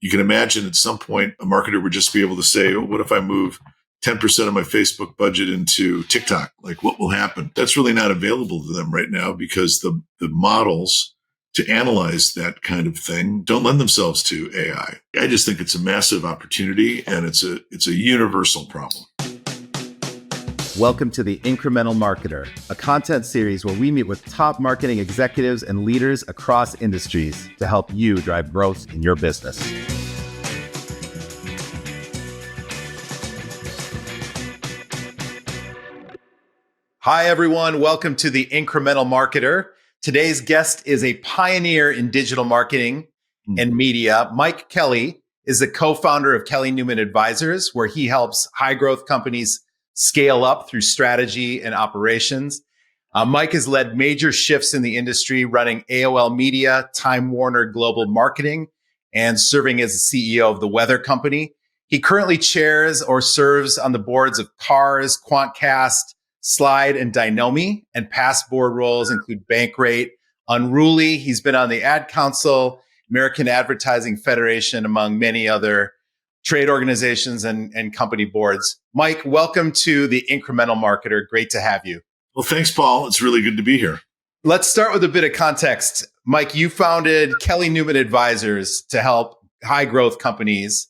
you can imagine at some point a marketer would just be able to say, oh, what if I move 10% of my Facebook budget into TikTok? Like, what will happen? That's really not available to them right now because the models to analyze that kind of thing don't lend themselves to AI. I just think it's a massive opportunity, and it's a universal problem. Welcome to the Incremental Marketer, a content series where we meet with top marketing executives and leaders across industries to help you drive growth in your business. Hi, everyone. Welcome to the Incremental Marketer. Today's guest is a pioneer in digital marketing and media. Mike Kelly is the co-founder of Kelly Newman Advisors, where he helps high-growth companies scale up through strategy and operations. Mike has led major shifts in the industry, running AOL Media, Time Warner Global Marketing, and serving as the CEO of The Weather Company. He currently chairs or serves on the boards of Cars, Quantcast, Slide, and Dynomi, and past board roles include Bankrate, Unruly. He's been on the Ad Council, American Advertising Federation, among many other trade organizations and company boards. Mike, welcome to the Incremental Marketer. Great to have you. Well, thanks, Paul. It's really good to be here. Let's start with a bit of context. Mike, you founded Kelly Newman Advisors to help high growth companies.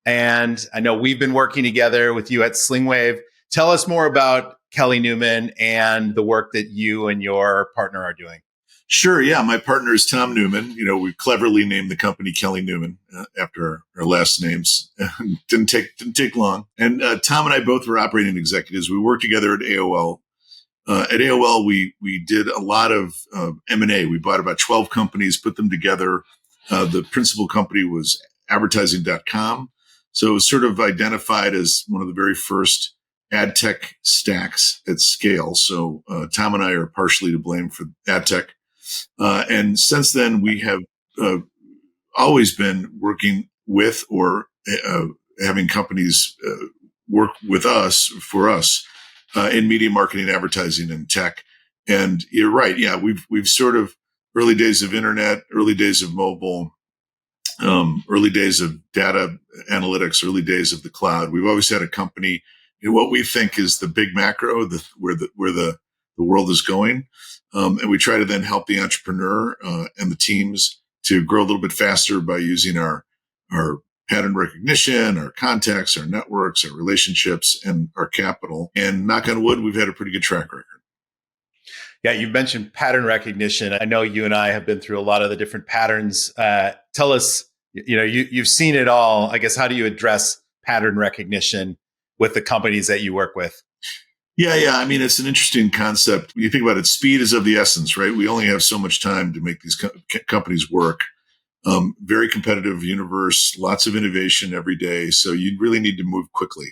And I know we've been working together with you at Slingwave. Tell us more about Kelly Newman and the work that you and your partner are doing. Sure. Yeah. My partner is Tom Newman. You know, we cleverly named the company Kelly Newman after our last names. Didn't take long. And Tom and I both were operating executives. We worked together at AOL. At AOL, we did a lot of M&A. We bought about 12 companies, put them together. The principal company was advertising.com. So it was sort of identified as one of the very first ad tech stacks at scale. So Tom and I are partially to blame for ad tech. And since then, we have always been working with or having companies work with us, for us, in media marketing, advertising, and tech. And you're right. Yeah, we've sort of early days of internet, early days of mobile, early days of data analytics, early days of the cloud. We've always had a company in what we think is the big macro, where the world is going. And we try to then help the entrepreneur and the teams to grow a little bit faster by using our pattern recognition, our contacts, our networks, our relationships, and our capital. And knock on wood, we've had a pretty good track record. Yeah, you mentioned pattern recognition. I know you and I have been through a lot of the different patterns. Tell us, you've seen it all. I guess, how do you address pattern recognition with the companies that you work with? Yeah. I mean, it's an interesting concept. When you think about it, speed is of the essence, right? We only have so much time to make these companies work. Very competitive universe, lots of innovation every day. So you really need to move quickly.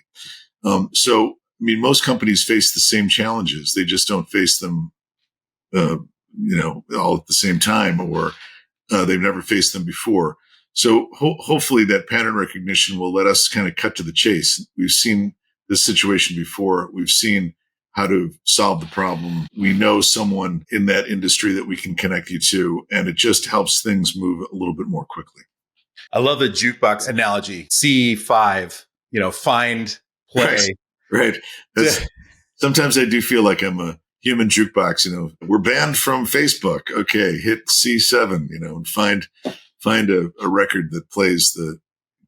Most companies face the same challenges. They just don't face them, all at the same time, or they've never faced them before. So hopefully that pattern recognition will let us kind of cut to the chase. We've seen this situation before. We've seen how to solve the problem. We know someone in that industry that we can connect you to, and it just helps things move a little bit more quickly. I love the jukebox analogy. C5, find, play. Right. Sometimes I do feel like I'm a human jukebox. We're banned from Facebook. Okay, hit C7, and find a record that plays the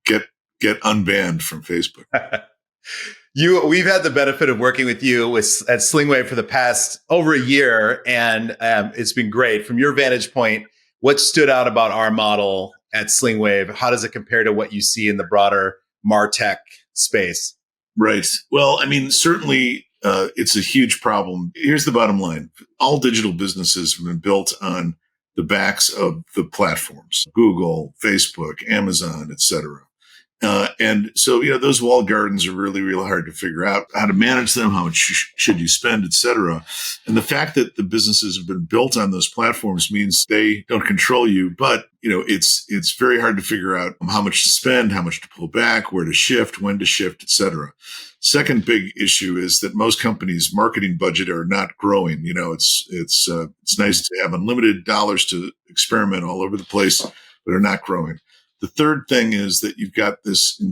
get unbanned from Facebook. We've had the benefit of working with you at Slingwave for the past over a year, and it's been great. From your vantage point, what stood out about our model at Slingwave? How does it compare to what you see in the broader MarTech space? Right. Well, certainly it's a huge problem. Here's the bottom line. All digital businesses have been built on the backs of the platforms, Google, Facebook, Amazon, et cetera. And so, those walled gardens are really, really hard to figure out how to manage them, how much should you spend, et cetera. And the fact that the businesses have been built on those platforms means they don't control you, but, it's very hard to figure out how much to spend, how much to pull back, where to shift, when to shift, et cetera. Second big issue is that most companies' marketing budget are not growing. It's nice to have unlimited dollars to experiment all over the place, but are not growing. The third thing is that you've got this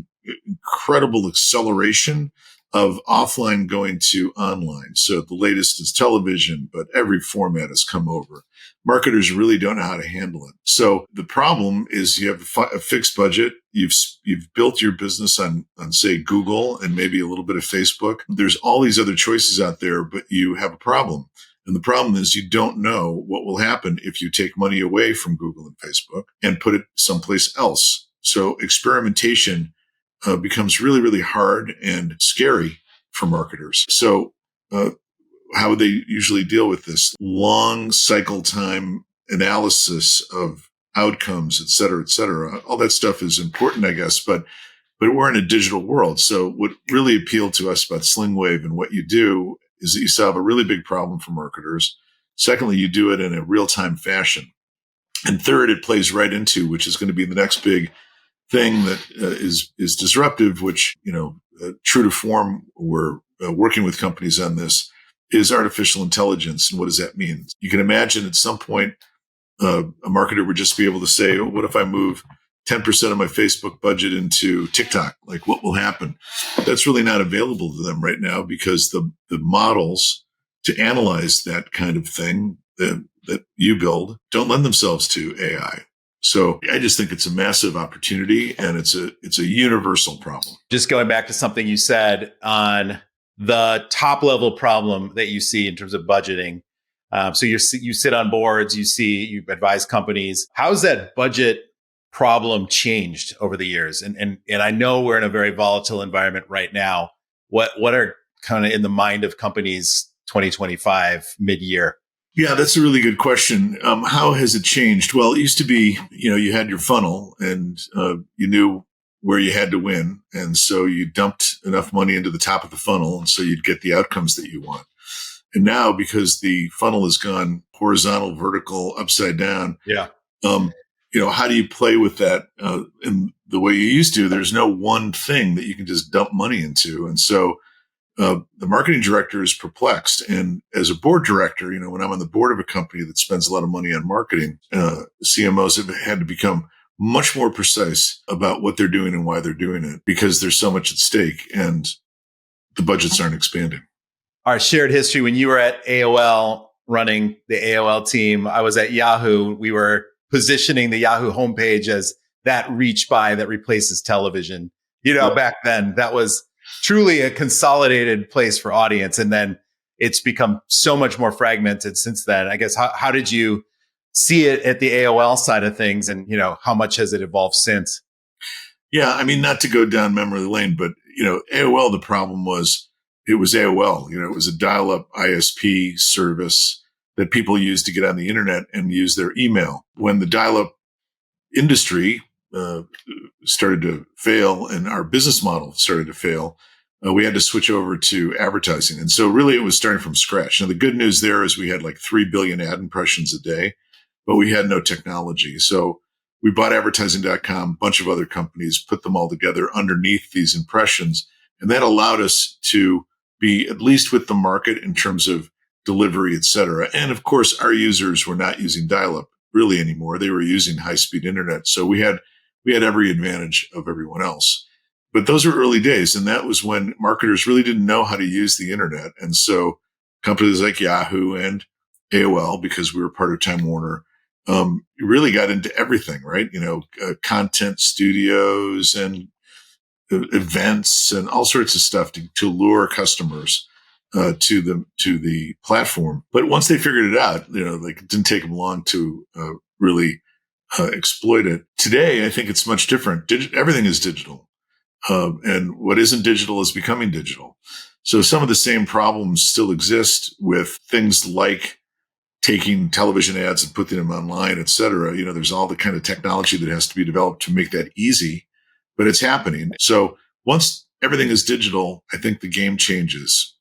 incredible acceleration of offline going to online. So the latest is television, but every format has come over. Marketers really don't know how to handle it. So the problem is you have a fixed budget. You've built your business on say Google and maybe a little bit of Facebook. There's all these other choices out there, but you have a problem. And the problem is you don't know what will happen if you take money away from Google and Facebook and put it someplace else. So experimentation becomes really, really hard and scary for marketers. So how would they usually deal with this? Long cycle time analysis of outcomes, et cetera, et cetera. All that stuff is important, I guess, but we're in a digital world. So what really appealed to us about Slingwave and what you do is that you solve a really big problem for marketers. Secondly, you do it in a real-time fashion. And third, it plays right into, which is going to be the next big thing that is disruptive, which, true to form, we're working with companies on this, is artificial intelligence. And what does that mean? You can imagine at some point, a marketer would just be able to say, oh, what if I move 10% of my Facebook budget into TikTok? Like, what will happen? That's really not available to them right now because the models to analyze that kind of thing that you build don't lend themselves to AI. So I just think it's a massive opportunity and it's a universal problem. Just going back to something you said on the top level problem that you see in terms of budgeting. So you sit on boards, you advise companies. How's that budget problem changed over the years? And I know we're in a very volatile environment right now. What are kind of in the mind of companies 2025 mid-year? Yeah, that's a really good question. How has it changed? Well, it used to be, you had your funnel and you knew where you had to win. And so you dumped enough money into the top of the funnel. And so you'd get the outcomes that you want. And now, because the funnel has gone horizontal, vertical, upside down, how do you play with that in the way you used to? There's no one thing that you can just dump money into. And so the marketing director is perplexed. And as a board director, when I'm on the board of a company that spends a lot of money on marketing, CMOs have had to become much more precise about what they're doing and why they're doing it because there's so much at stake and the budgets aren't expanding. Our shared history, when you were at AOL running the AOL team, I was at Yahoo. We were positioning the Yahoo homepage as that reach by that replaces television. Back then that was truly a consolidated place for audience. And then it's become so much more fragmented since then. I guess, how did you see it at the AOL side of things? And, how much has it evolved since? Yeah. I mean, not to go down memory lane, but, AOL, the problem was it was AOL, it was a dial-up ISP service that people used to get on the internet and use their email. When the dial-up industry started to fail and our business model started to fail, we had to switch over to advertising. And so really it was starting from scratch. Now, the good news there is we had like 3 billion ad impressions a day, but we had no technology. So we bought advertising.com, a bunch of other companies, put them all together underneath these impressions. And that allowed us to be at least with the market in terms of delivery, et cetera. And of course, our users were not using dial-up really anymore. They were using high-speed internet. So we had every advantage of everyone else. But those were early days. And that was when marketers really didn't know how to use the internet. And so companies like Yahoo and AOL, because we were part of Time Warner, really got into everything, right? Content studios and events and all sorts of stuff to lure customers to the platform. But once they figured it out, it didn't take them long to really exploit it. Today, I think it's much different. Everything is digital. And what isn't digital is becoming digital. So some of the same problems still exist with things like taking television ads and putting them online, et cetera. There's all the kind of technology that has to be developed to make that easy, but it's happening. So once everything is digital, I think the game changes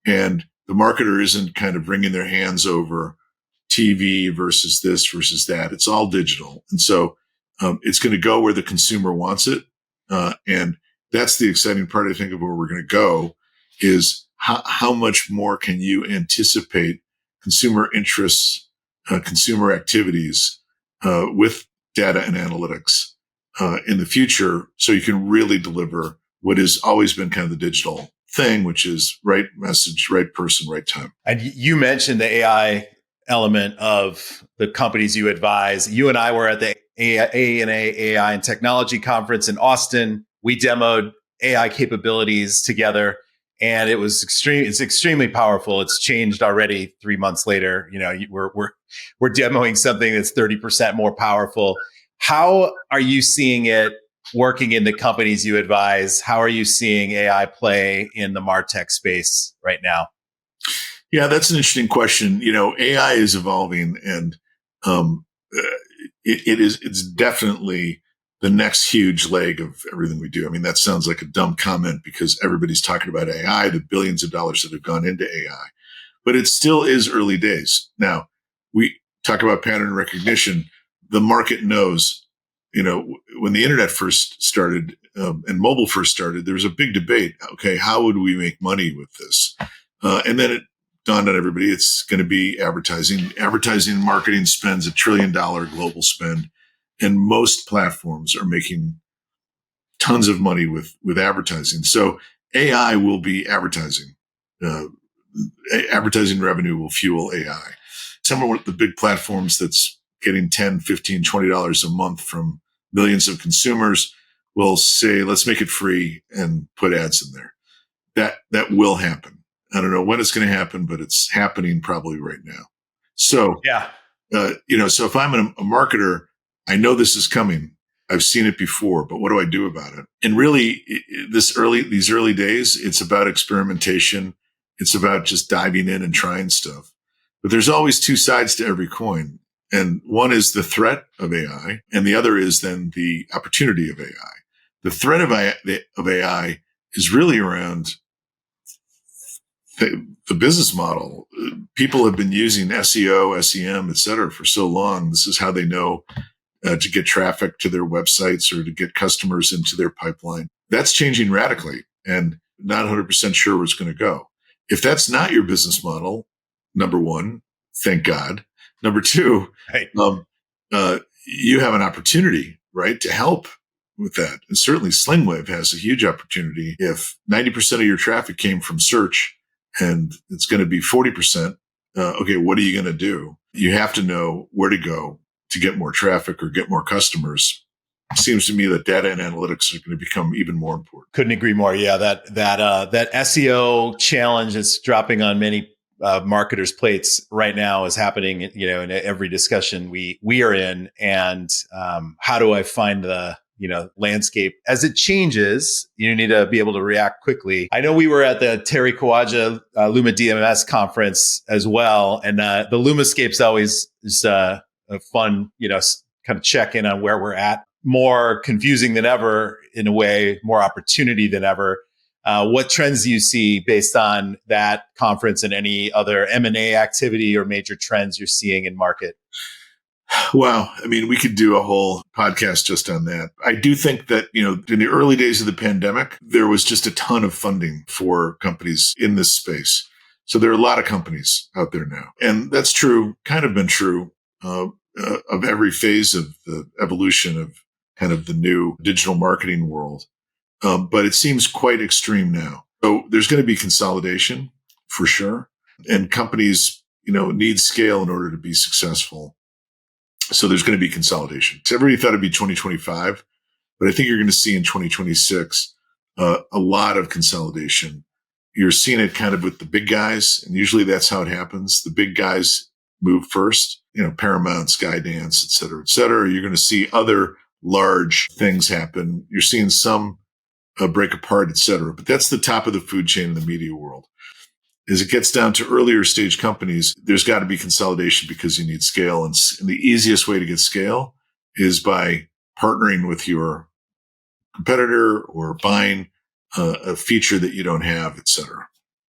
and the marketer isn't kind of wringing their hands over TV versus this versus that. It's all digital. And so it's going to go where the consumer wants it. And that's the exciting part, I think, of where we're going to go is how much more can you anticipate consumer interests, consumer activities with data and analytics in the future, so you can really deliver what has always been kind of the digital thing, which is right message, right person, right time. And you mentioned the AI element of the companies you advise. You and I were at the ANA AI and Technology Conference in Austin. We demoed AI capabilities together, and it was It's extremely powerful. It's changed already 3 months later. We're demoing something that's 30% more powerful. How are you seeing it working in the companies you advise? How are you seeing AI play in the MarTech space right now? Yeah, that's an interesting question. AI is evolving, and um, it's definitely the next huge leg of everything we do. I mean, that sounds like a dumb comment because everybody's talking about AI, the billions of dollars that have gone into AI, but it still is early days. Now, we talk about pattern recognition. The market knows, when the internet first started and mobile first started, there was a big debate. Okay, how would we make money with this? And then it dawned on everybody it's going to be advertising. Advertising and marketing spends $1 trillion global spend, and most platforms are making tons of money with advertising. So AI will be advertising. Uh, Advertising revenue will fuel AI. Some of the big platforms that's getting $10, $15, $20 a month from millions of consumers will say, let's make it free and put ads in there. That will happen. I don't know when it's going to happen, but it's happening probably right now. So, Yeah. so if I'm a marketer, I know this is coming. I've seen it before, but what do I do about it? And really, these early days, it's about experimentation. It's about just diving in and trying stuff. But there's always two sides to every coin. And one is the threat of AI, and the other is then the opportunity of AI. The threat of AI is really around the business model. People have been using SEO, SEM, et cetera, for so long. This is how they know to get traffic to their websites or to get customers into their pipeline. That's changing radically, and not 100% sure where it's going to go. If that's not your business model, number one, thank God. Number two, Right. You have an opportunity, right, to help with that. And certainly Slingwave has a huge opportunity. If 90% of your traffic came from search and it's going to be 40%, okay, what are you going to do? You have to know where to go to get more traffic or get more customers. It seems to me that data and analytics are going to become even more important. Couldn't agree more. Yeah, that SEO challenge is dropping on many marketers' plates right now is happening. In every discussion we are in, and how do I find the landscape as it changes? You need to be able to react quickly. I know we were at the Terry Kawaja Luma DMS conference as well, and the Lumascape's always is a fun, kind of check in on where we're at. More confusing than ever in a way, more opportunity than ever. What trends do you see based on that conference and any other M&A activity or major trends you're seeing in market? Wow. I mean, we could do a whole podcast just on that. I do think that, in the early days of the pandemic, there was just a ton of funding for companies in this space. So there are a lot of companies out there now. And that's true, kind of been true of every phase of the evolution of kind of the new digital marketing world. But it seems quite extreme now. So there's going to be consolidation for sure. And companies, need scale in order to be successful. So there's going to be consolidation. So everybody thought it'd be 2025, but I think you're going to see in 2026 a lot of consolidation. You're seeing it kind of with the big guys, and usually that's how it happens. The big guys move first, Paramount, Skydance, et cetera, et cetera. You're going to see other large things happen. You're seeing some break apart, et cetera. But that's the top of the food chain in the media world. As it gets down to earlier stage companies, there's got to be consolidation because you need scale. And the easiest way to get scale is by partnering with your competitor or buying a feature that you don't have, et cetera.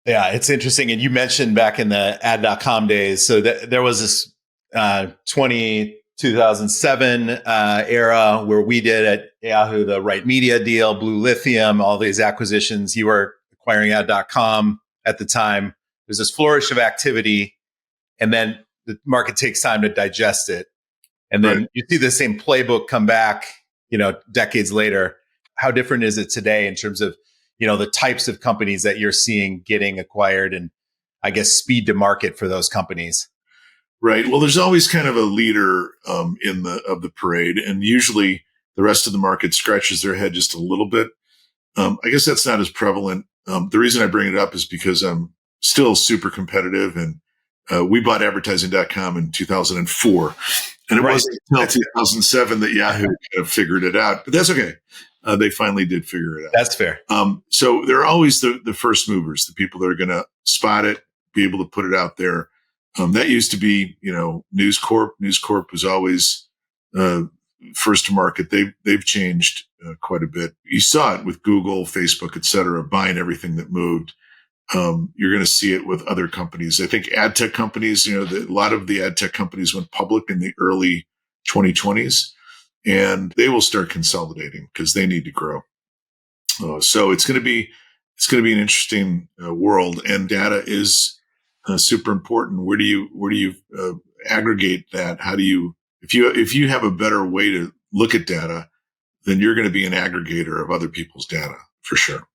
Yeah, it's interesting. And you mentioned back in the ad.com days. So there was this 2007 era where we did at Yahoo the Right Media deal, Blue Lithium, all these acquisitions. You were acquiring ad.com at the time. There's this flourish of activity, and then the market takes time to digest it. And then you see the same playbook come back decades later. How different is it today in terms of, the types of companies that you're seeing getting acquired and I guess speed to market for those companies? Right. Well, there's always kind of a leader of the parade, and usually the rest of the market scratches their head just a little bit. I guess that's not as prevalent. The reason I bring it up is because I'm still super competitive, and we bought advertising.com in 2004, and it wasn't until 2007 that Yahoo kind of figured it out. But that's okay. They finally did figure it out. That's fair. So they're always the first movers, the people that are going to spot it, be able to put it out there. That used to be, News Corp. News Corp was always first to market. They've changed quite a bit. You saw it with Google, Facebook, et cetera, buying everything that moved. You're going to see it with other companies. I think ad tech companies, a lot of the ad tech companies went public in the early 2020s, and they will start consolidating because they need to grow. So it's going to be an interesting world, and data is super important. Where do you aggregate that? How do you, if you have a better way to look at data, then you're going to be an aggregator of other people's data for sure.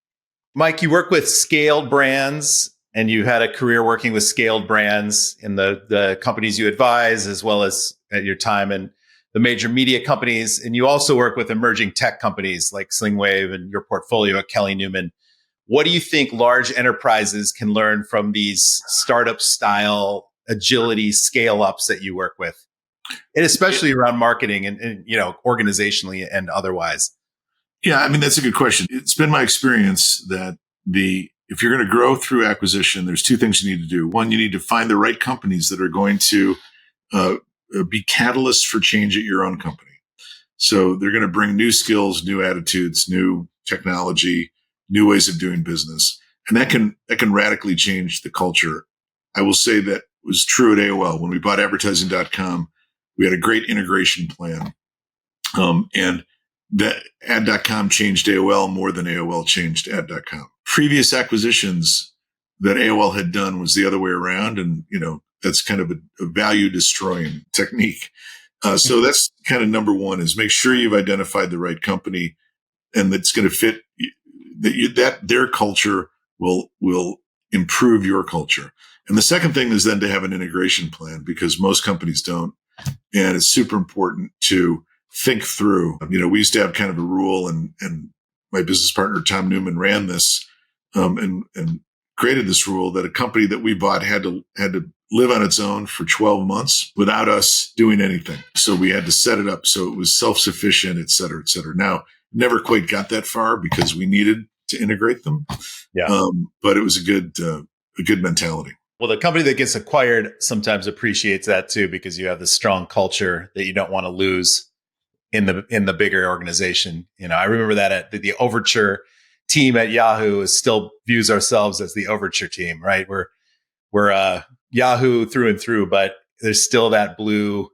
Mike, you work with scaled brands, and you had a career working with scaled brands in the companies you advise, as well as at your time in the major media companies. And you also work with emerging tech companies like Slingwave and your portfolio at Kelly Newman. What do you think large enterprises can learn from these startup style agility scale ups that you work with? And especially around marketing and organizationally and otherwise. Yeah, I mean, that's a good question. It's been my experience that if you're going to grow through acquisition, there's two things you need to do. One, you need to find the right companies that are going to be catalysts for change at your own company. So they're going to bring new skills, new attitudes, new technology, new ways of doing business. And that can radically change the culture. I will say that was true at AOL. When we bought advertising.com, we had a great integration plan. And that ad.com changed AOL more than AOL changed ad.com. Previous acquisitions that AOL had done was the other way around. And, that's kind of a value destroying technique. So that's kind of number one, is make sure you've identified the right company and that's going to fit that their culture will improve your culture. And the second thing is then to have an integration plan, because most companies don't. And it's super important to think through. We used to have kind of a rule, and my business partner, Tom Newman, ran this and created this rule that a company that we bought had to live on its own for 12 months without us doing anything. So we had to set it up so it was self-sufficient, et cetera, et cetera. Now, never quite got that far because we needed to integrate them. Yeah. But it was a good mentality. Well, the company that gets acquired sometimes appreciates that too, because you have this strong culture that you don't want to lose in the bigger organization. I remember that at the Overture team at Yahoo still views ourselves as the Overture team, right? We're Yahoo through and through, but there's still that blue,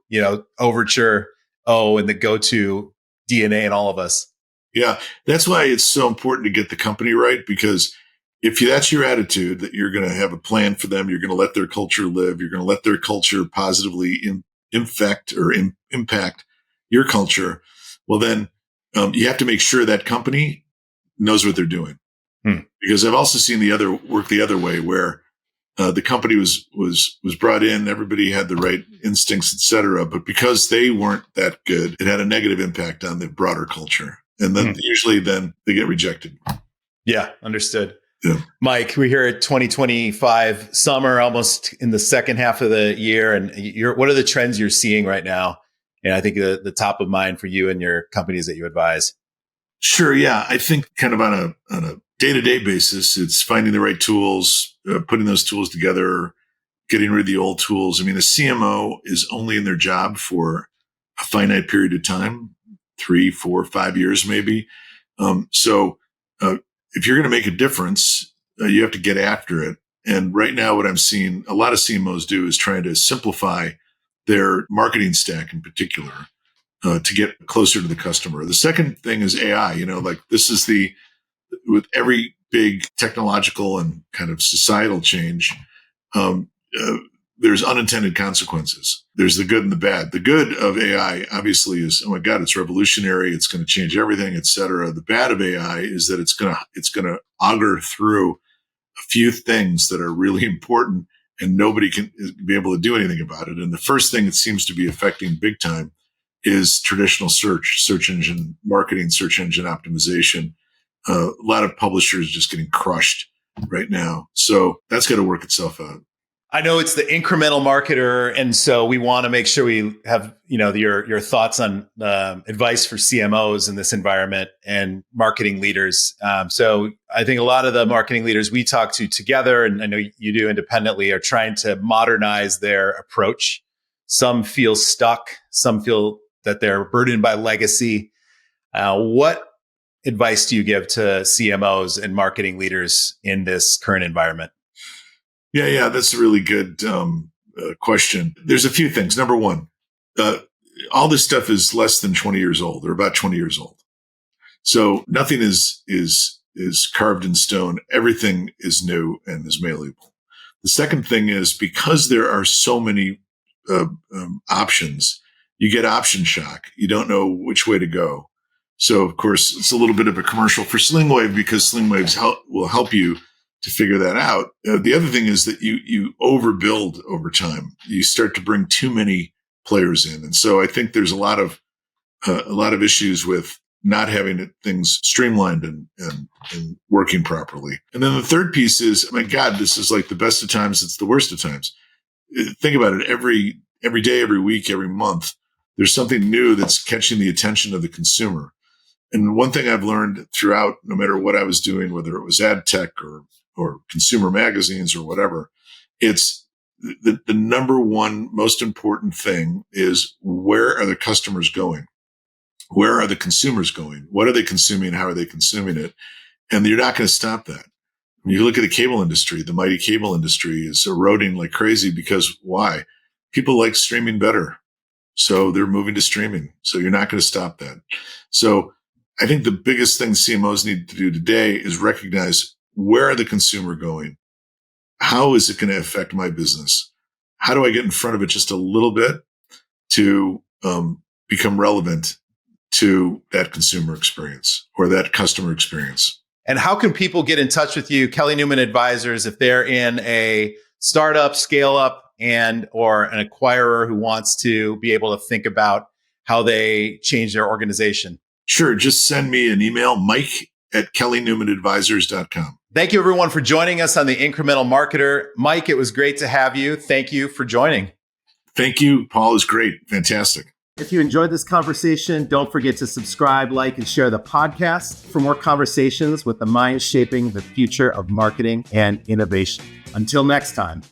Overture and the go-to DNA in all of us. Yeah, that's why it's so important to get the company right, because if that's your attitude, that you're going to have a plan for them, you're going to let their culture live, you're going to let their culture positively impact your culture, well, then you have to make sure that company knows what they're doing. Because I've also seen the other way, where the company was brought in, everybody had the right instincts, et cetera, but because they weren't that good, it had a negative impact on the broader culture. And then usually then they get rejected. Yeah, understood. Yeah. Mike, we're here at 2025 summer, almost in the second half of the year. And what are the trends you're seeing right now? And I think the top of mind for you and your companies that you advise. Sure. Yeah. I think kind of on a day-to-day basis, it's finding the right tools, putting those tools together, getting rid of the old tools. I mean, a CMO is only in their job for a finite period of time, 3, 4, 5 years, maybe. So if you're going to make a difference, you have to get after it. And right now, what I'm seeing a lot of CMOs do is trying to simplify their marketing stack in particular to get closer to the customer. The second thing is AI. This is with every big technological and kind of societal change, there's unintended consequences. There's the good and the bad. The good of AI obviously is, oh my God, it's revolutionary. It's going to change everything, et cetera. The bad of AI is that it's going to auger through a few things that are really important and nobody can be able to do anything about it. And the first thing it seems to be affecting big time is traditional search engine marketing, search engine optimization. A lot of publishers just getting crushed right now. So that's got to work itself out. I know it's the incremental marketer, and so we want to make sure we have your thoughts on advice for CMOs in this environment and marketing leaders. So I think a lot of the marketing leaders we talk to together, and I know you do independently, are trying to modernize their approach. Some feel stuck. Some feel that they're burdened by legacy. What advice do you give to CMOs and marketing leaders in this current environment? Yeah, that's a really good question. There's a few things. Number one, all this stuff is less than 20 years old, or about 20 years old. So nothing is carved in stone. Everything is new and is malleable. The second thing is, because there are so many options, you get option shock. You don't know which way to go. So, of course, it's a little bit of a commercial for Slingwave, because Slingwaves will help you to figure that out. The other thing is that you overbuild over time. You start to bring too many players in. And so I think there's a lot of issues with not having things streamlined and working properly. And then the third piece is, my God, this is like the best of times. It's the worst of times. Think about it. Every day, every week, every month, there's something new that's catching the attention of the consumer. And one thing I've learned throughout, no matter what I was doing, whether it was ad tech or consumer magazines or whatever, it's the number one most important thing is, where are the customers going? Where are the consumers going? What are they consuming? How are they consuming it? And you're not going to stop that. When you look at the cable industry, the mighty cable industry is eroding like crazy, because why? People like streaming better. So they're moving to streaming. So you're not going to stop that. So I think the biggest thing CMOs need to do today is recognize, where are the consumer going? How is it going to affect my business? How do I get in front of it just a little bit to become relevant to that consumer experience or that customer experience? And how can people get in touch with you, Kelly Newman Advisors, if they're in a startup, scale up, or an acquirer who wants to be able to think about how they change their organization? Sure. Just send me an email, mike@kellynewmanadvisors.com. Thank you, everyone, for joining us on the Incremental Marketer. Mike, it was great to have you. Thank you for joining. Thank you, Paul. It was great. Fantastic. If you enjoyed this conversation, don't forget to subscribe, like, and share the podcast for more conversations with the minds shaping the future of marketing and innovation. Until next time.